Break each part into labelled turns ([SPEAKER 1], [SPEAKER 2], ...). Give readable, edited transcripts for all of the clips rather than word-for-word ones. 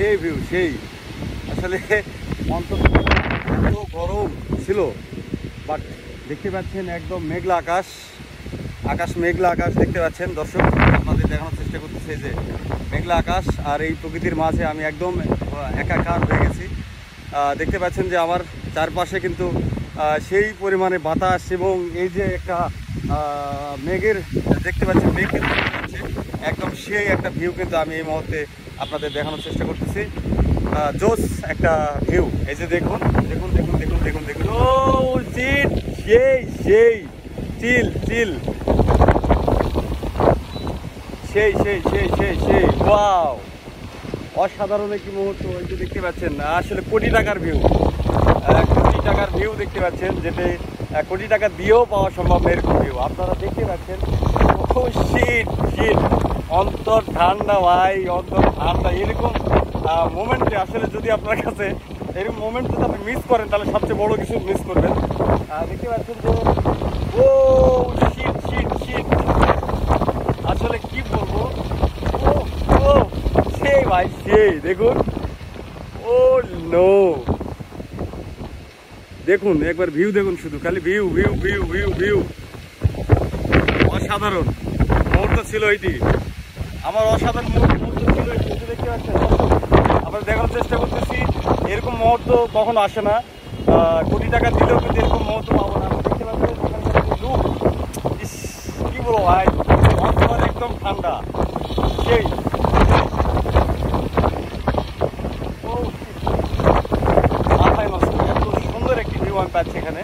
[SPEAKER 1] সেই ভিউ সেই আসলে অন্তত এত গরম ছিল, বাট দেখতে পাচ্ছেন একদম মেঘলা আকাশ, মেঘলা আকাশ দেখতে পাচ্ছেন দর্শক। আপনাদের দেখানোর চেষ্টা করতেছে যে মেঘলা আকাশ আর এই প্রকৃতির মাঝে আমি একদম একাকার হয়ে গেছি। দেখতে পাচ্ছেন যে আমার চারপাশে কিন্তু সেই পরিমাণে বাতাস এবং এই যে একটা মেঘের দেখতে পাচ্ছেন, মেঘ কিন্তু একদম সেই একটা ভিউ কিন্তু আমি এই মুহূর্তে আপনাদের দেখানোর চেষ্টা করতেছি। জোস একটা ভিউ, এই যে দেখুন দেখুন দেখুন দেখুন দেখুন দেখুন, ও চিল, সেই সেই চিল চিল, সেই সেই সেই সেই সেই ওয়াও, অসাধারণ একটি মুহূর্ত। এই যে দেখতে পাচ্ছেন আসলে কোটি টাকার ভিউ, কোটি টাকার ভিউ দেখতে পাচ্ছেন, যেটা কোটি টাকা দিয়েও পাওয়া সম্ভব এরকম ভিউ আপনারা দেখতে পাচ্ছেন। ও শীত শীত, অন্তর ঠান্ডা ভাই, অন্তর ঠান্ডা। এরকম মোমেন্টে আসলে যদি আপনার কাছে এরকম মোমেন্ট যদি আপনি মিস করেন তাহলে সবচেয়ে বড় কিছু মিস করবেন। দেখতে পাচ্ছেন যে ও শীত শীত শীত, আসলে কি বলবো, ও ও সেই ভাই সেই, দেখুন ও নো, দেখুন একবার ভিউ দেখুন, শুধু খালি view view view view view, অসাধারণ মুহূর্ত ছিল এটি, আমার অসাধারণ মুহূর্ত ছিল এটি। দেখতে পাচ্ছেন আমরা দেখানোর চেষ্টা করতেছি, এরকম মুহূর্ত কখনো আসে না, কোটি টাকা দিলেও কিন্তু এরকম মুহূর্ত পাবো না। দেখতে পাচ্ছেন লুক, কি বলবো ভাই, অন্তর একদম ঠান্ডা সেই, মাথায় নষ্ট, এত সুন্দর একটি ভিউ আমি পাচ্ছি এখানে,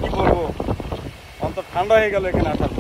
[SPEAKER 1] কি বলবো, অন্তর ঠান্ডা হয়ে গেল এখানে আসার